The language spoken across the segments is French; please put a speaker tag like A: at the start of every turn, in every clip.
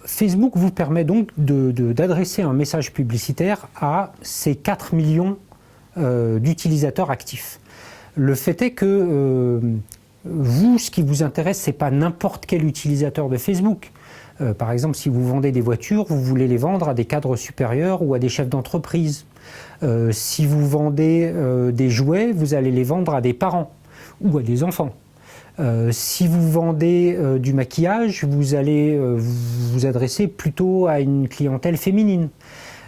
A: Facebook vous permet donc d'adresser un message publicitaire à ces 4 millions d'utilisateurs actifs. Le fait est que vous, ce qui vous intéresse, ce n'est pas n'importe quel utilisateur de Facebook. Par exemple, si vous vendez des voitures, vous voulez les vendre à des cadres supérieurs ou à des chefs d'entreprise. Si vous vendez des jouets, vous allez les vendre à des parents ou à des enfants. Si vous vendez du maquillage, vous allez vous adresser plutôt à une clientèle féminine.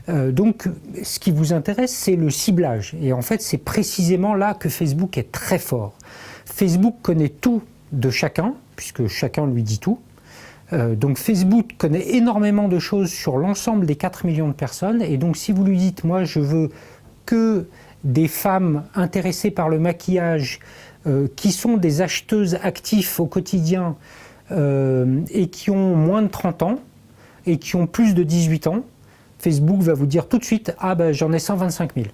A: Donc, ce qui vous intéresse, c'est le ciblage. Et en fait, c'est précisément là que Facebook est très fort. Facebook connaît tout de chacun, puisque chacun lui dit tout. Donc Facebook connaît énormément de choses sur l'ensemble des 4 millions de personnes. Et donc, si vous lui dites, moi, je veux que des femmes intéressées par le maquillage, qui sont des acheteuses actifs au quotidien et qui ont moins de 30 ans et qui ont plus de 18 ans, Facebook va vous dire tout de suite « Ah ben j'en ai 125 000 ».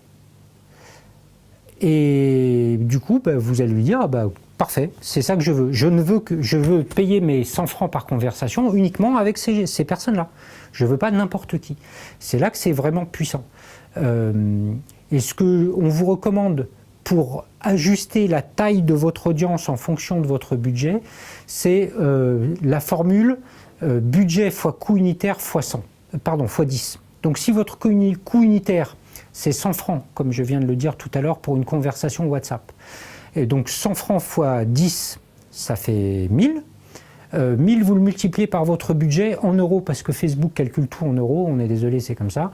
A: Et du coup, vous allez lui dire « Ah ben parfait, c'est ça que je veux. Je veux payer mes 100 francs par conversation uniquement avec ces personnes-là. Je ne veux pas n'importe qui ». C'est là que c'est vraiment puissant. Et ce qu'on vous recommande pour ajuster la taille de votre audience en fonction de votre budget, c'est la formule budget fois coût unitaire fois 100, pardon, fois 10. Donc si votre coût unitaire, c'est 100 francs, comme je viens de le dire tout à l'heure pour une conversation WhatsApp, et donc 100 francs fois 10, ça fait 1000. 1000, vous le multipliez par votre budget en euros, parce que Facebook calcule tout en euros, on est désolé, c'est comme ça.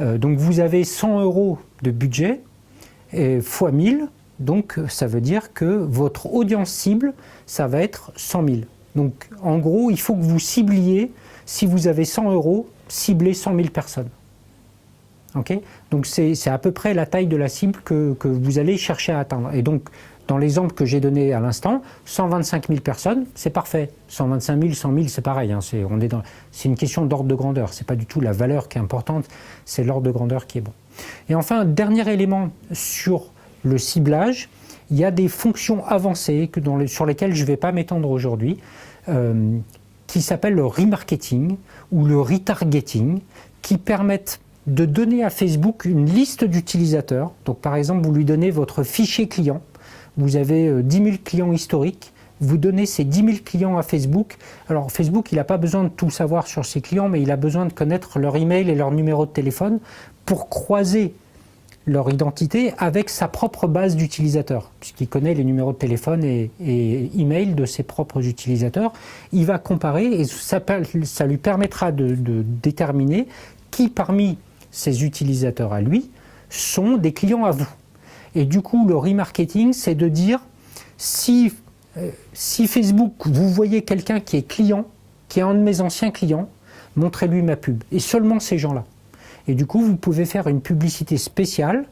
A: Donc vous avez 100 € de budget, et fois 1000, donc ça veut dire que votre audience cible, ça va être 100 000. Donc en gros, il faut que vous cibliez, si vous avez 100 €, ciblez 100 000 personnes. Okay, donc c'est à peu près la taille de la cible que vous allez chercher à atteindre. Et donc, dans l'exemple que j'ai donné à l'instant, 125 000 personnes, c'est parfait. 125 000, 100 000, c'est pareil. Hein, c'est une question d'ordre de grandeur. Ce n'est pas du tout la valeur qui est importante, c'est l'ordre de grandeur qui est bon. Et enfin, dernier élément sur le ciblage, il y a des fonctions avancées sur lesquelles je ne vais pas m'étendre aujourd'hui, qui s'appellent le remarketing ou le retargeting, qui permettent de donner à Facebook une liste d'utilisateurs. Donc par exemple, vous lui donnez votre fichier client, vous avez 10 000 clients historiques, vous donnez ces 10 000 clients à Facebook. Alors Facebook, il n'a pas besoin de tout savoir sur ses clients, mais il a besoin de connaître leur email et leur numéro de téléphone pour croiser leur identité avec sa propre base d'utilisateurs, puisqu'il connaît les numéros de téléphone et email de ses propres utilisateurs. Il va comparer et ça lui permettra de déterminer qui parmi ces utilisateurs à lui sont des clients à vous. Et du coup, le remarketing, c'est de dire si Facebook, vous voyez quelqu'un qui est client, qui est un de mes anciens clients, montrez-lui ma pub. Et seulement ces gens-là. Et du coup, vous pouvez faire une publicité spéciale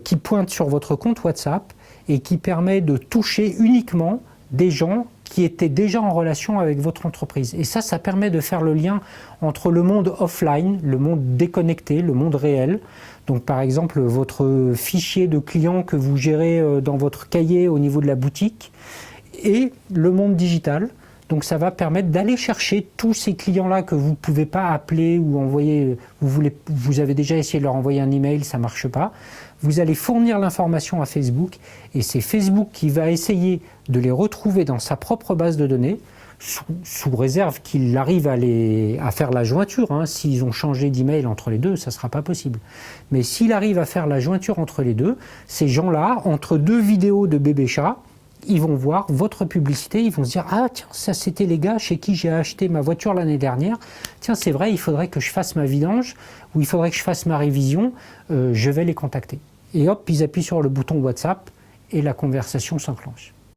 A: qui pointe sur votre compte WhatsApp et qui permet de toucher uniquement des gens qui étaient déjà en relation avec votre entreprise. Et ça permet de faire le lien entre le monde offline, le monde déconnecté, le monde réel. Donc par exemple, votre fichier de clients que vous gérez dans votre cahier au niveau de la boutique et le monde digital. Donc ça va permettre d'aller chercher tous ces clients-là que vous ne pouvez pas appeler ou envoyer, vous avez déjà essayé de leur envoyer un email, ça ne marche pas. Vous allez fournir l'information à Facebook et c'est Facebook qui va essayer de les retrouver dans sa propre base de données, sous réserve qu'il arrive à faire la jointure. Hein. S'ils ont changé d'email entre les deux, ça ne sera pas possible. Mais s'il arrive à faire la jointure entre les deux, ces gens-là, entre deux vidéos de bébé chat, ils vont voir votre publicité, ils vont se dire « Ah tiens, ça c'était les gars chez qui j'ai acheté ma voiture l'année dernière. Tiens, c'est vrai, il faudrait que je fasse ma vidange ou il faudrait que je fasse ma révision. Je vais les contacter. » Et hop, ils appuient sur le bouton WhatsApp et la conversation s'enclenche.